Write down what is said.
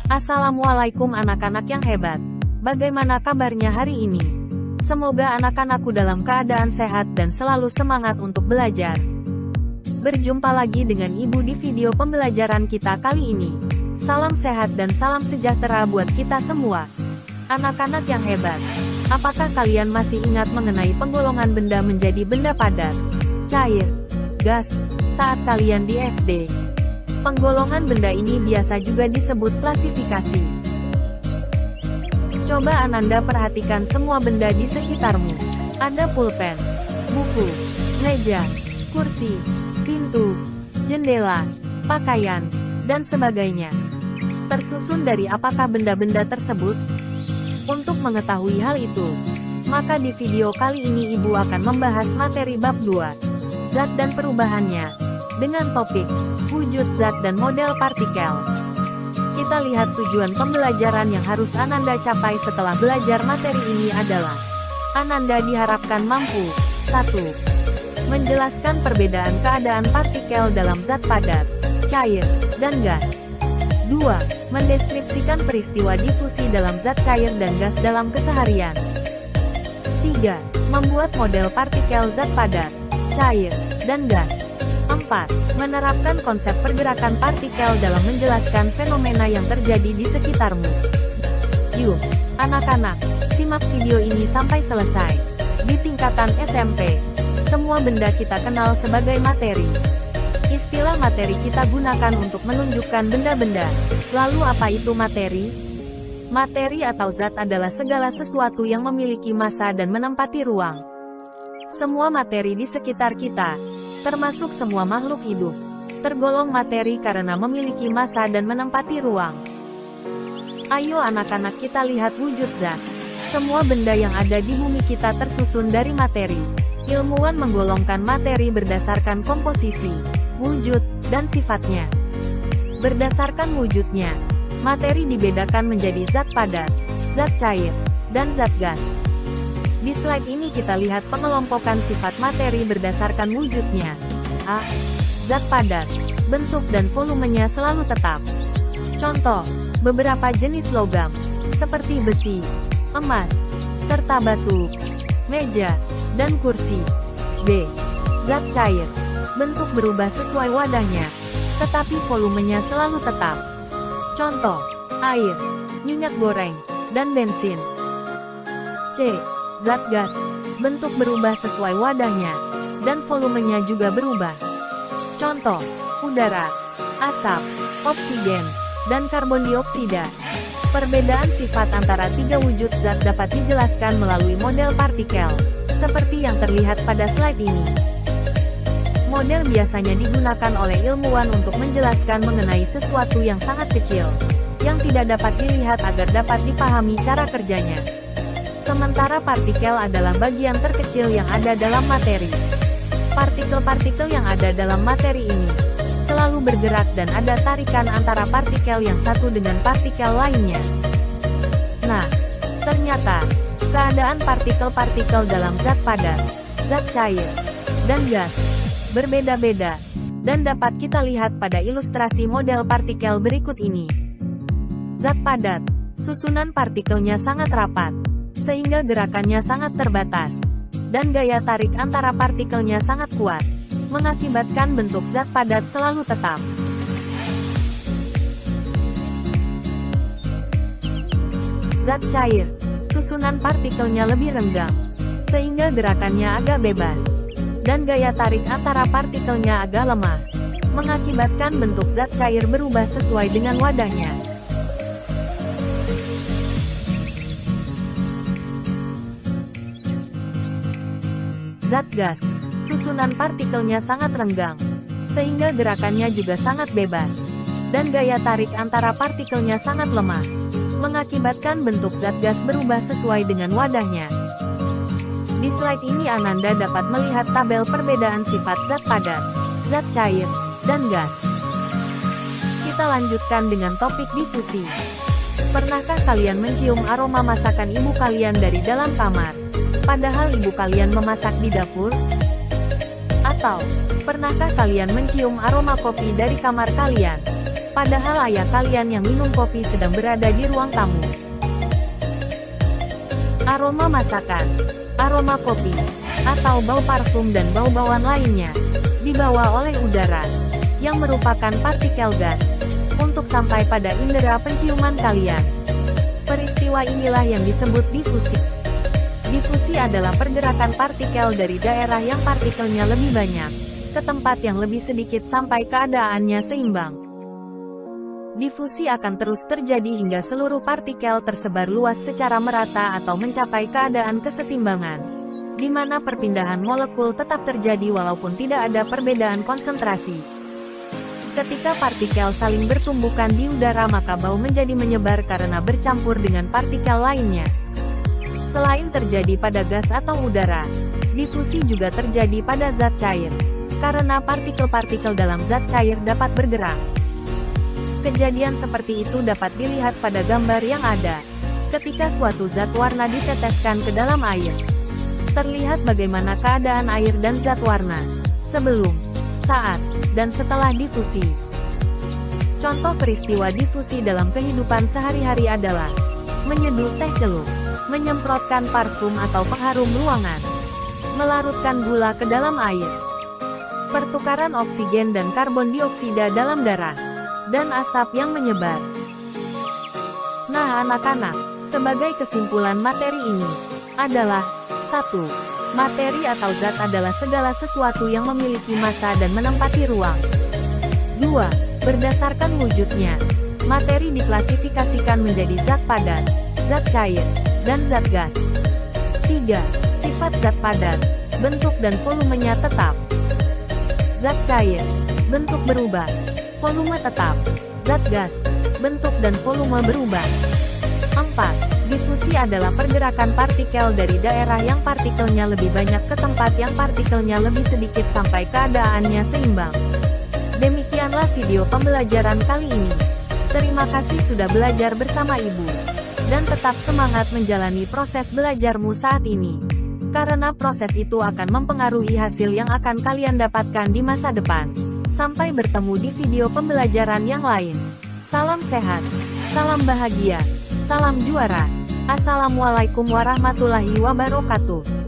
Assalamualaikum anak-anak yang hebat. Bagaimana kabarnya hari ini? Semoga anak-anakku dalam keadaan sehat dan selalu semangat untuk belajar. Berjumpa lagi dengan Ibu di video pembelajaran kita kali ini. Salam sehat dan salam sejahtera buat kita semua. Anak-anak yang hebat, apakah kalian masih ingat mengenai penggolongan benda menjadi benda padat, cair, gas, saat kalian di SD? Penggolongan benda ini biasa juga disebut klasifikasi. Coba Ananda perhatikan semua benda di sekitarmu. Ada pulpen, buku, meja, kursi, pintu, jendela, pakaian, dan sebagainya. Tersusun dari apakah benda-benda tersebut? Untuk mengetahui hal itu, maka di video kali ini Ibu akan membahas materi bab 2, zat dan perubahannya, dengan topik, wujud zat dan model partikel. Kita lihat tujuan pembelajaran yang harus Ananda capai setelah belajar materi ini adalah, Ananda diharapkan mampu, 1. Menjelaskan perbedaan keadaan partikel dalam zat padat, cair, dan gas. 2. Mendeskripsikan peristiwa difusi dalam zat cair dan gas dalam keseharian. 3. Membuat model partikel zat padat, cair, dan gas. 4. Menerapkan konsep pergerakan partikel dalam menjelaskan fenomena yang terjadi di sekitarmu. Yuk, anak-anak, simak video ini sampai selesai. Di tingkatan SMP, semua benda kita kenal sebagai materi. Istilah materi kita gunakan untuk menunjukkan benda-benda. Lalu apa itu materi? Materi atau zat adalah segala sesuatu yang memiliki massa dan menempati ruang. Semua materi di sekitar kita, termasuk semua makhluk hidup, tergolong materi karena memiliki massa dan menempati ruang. Ayo anak-anak kita lihat wujud zat. Semua benda yang ada di bumi kita tersusun dari materi. Ilmuwan menggolongkan materi berdasarkan komposisi, wujud, dan sifatnya. Berdasarkan wujudnya, materi dibedakan menjadi zat padat, zat cair, dan zat gas. Di slide ini kita lihat pengelompokan sifat materi berdasarkan wujudnya. A. Zat padat, bentuk dan volumenya selalu tetap. Contoh, beberapa jenis logam, seperti besi, emas, serta batu, meja, dan kursi. B. Zat cair, bentuk berubah sesuai wadahnya, tetapi volumenya selalu tetap. Contoh, air, minyak goreng, dan bensin. C. Zat gas, bentuk berubah sesuai wadahnya, dan volumenya juga berubah. Contoh, udara, asap, oksigen, dan karbon dioksida. Perbedaan sifat antara tiga wujud zat dapat dijelaskan melalui model partikel, seperti yang terlihat pada slide ini. Model biasanya digunakan oleh ilmuwan untuk menjelaskan mengenai sesuatu yang sangat kecil, yang tidak dapat dilihat agar dapat dipahami cara kerjanya. Sementara partikel adalah bagian terkecil yang ada dalam materi. Partikel-partikel yang ada dalam materi ini selalu bergerak dan ada tarikan antara partikel yang satu dengan partikel lainnya. Nah, ternyata, keadaan partikel-partikel dalam zat padat, zat cair, dan gas berbeda-beda, dan dapat kita lihat pada ilustrasi model partikel berikut ini. Zat padat, susunan partikelnya sangat rapat, sehingga gerakannya sangat terbatas, dan gaya tarik antara partikelnya sangat kuat, mengakibatkan bentuk zat padat selalu tetap. Zat cair, susunan partikelnya lebih renggang, sehingga gerakannya agak bebas, dan gaya tarik antara partikelnya agak lemah, mengakibatkan bentuk zat cair berubah sesuai dengan wadahnya. Zat gas, susunan partikelnya sangat renggang, sehingga gerakannya juga sangat bebas, dan gaya tarik antara partikelnya sangat lemah, mengakibatkan bentuk zat gas berubah sesuai dengan wadahnya. Di slide ini Ananda dapat melihat tabel perbedaan sifat zat padat, zat cair, dan gas. Kita lanjutkan dengan topik difusi. Pernahkah kalian mencium aroma masakan ibu kalian dari dalam kamar, padahal ibu kalian memasak di dapur? Atau, pernahkah kalian mencium aroma kopi dari kamar kalian, Padahal ayah kalian yang minum kopi sedang berada di ruang tamu. Aroma masakan, aroma kopi, atau bau parfum dan bau-bauan lainnya, dibawa oleh udara, yang merupakan partikel gas, untuk sampai pada indera penciuman kalian. Peristiwa inilah yang disebut difusi. Difusi adalah pergerakan partikel dari daerah yang partikelnya lebih banyak, ke tempat yang lebih sedikit sampai keadaannya seimbang. Difusi akan terus terjadi hingga seluruh partikel tersebar luas secara merata atau mencapai keadaan kesetimbangan, di mana perpindahan molekul tetap terjadi walaupun tidak ada perbedaan konsentrasi. Ketika partikel saling bertumbukan di udara, maka bau menjadi menyebar karena bercampur dengan partikel lainnya. Selain terjadi pada gas atau udara, difusi juga terjadi pada zat cair, karena partikel-partikel dalam zat cair dapat bergerak. Kejadian seperti itu dapat dilihat pada gambar yang ada. Ketika suatu zat warna diteteskan ke dalam air, terlihat bagaimana keadaan air dan zat warna sebelum, saat, dan setelah difusi. Contoh peristiwa difusi dalam kehidupan sehari-hari adalah menyeduh teh celup, menyemprotkan parfum atau pengharum ruangan, melarutkan gula ke dalam air, pertukaran oksigen dan karbon dioksida dalam darah, dan asap yang menyebar. Nah anak-anak, sebagai kesimpulan materi ini, adalah 1. Materi atau zat adalah segala sesuatu yang memiliki massa dan menempati ruang. 2. Berdasarkan wujudnya, materi diklasifikasikan menjadi zat padat, zat cair, dan zat gas. 3. Sifat zat padat, bentuk dan volumenya tetap. Zat cair, bentuk berubah, volume tetap. Zat gas, bentuk dan volume berubah. 4. Difusi adalah pergerakan partikel dari daerah yang partikelnya lebih banyak ke tempat yang partikelnya lebih sedikit sampai keadaannya seimbang. Demikianlah video pembelajaran kali ini. Terima kasih sudah belajar bersama Ibu. Dan tetap semangat menjalani proses belajarmu saat ini. Karena proses itu akan mempengaruhi hasil yang akan kalian dapatkan di masa depan. Sampai bertemu di video pembelajaran yang lain. Salam sehat, salam bahagia, salam juara. Assalamualaikum warahmatullahi wabarakatuh.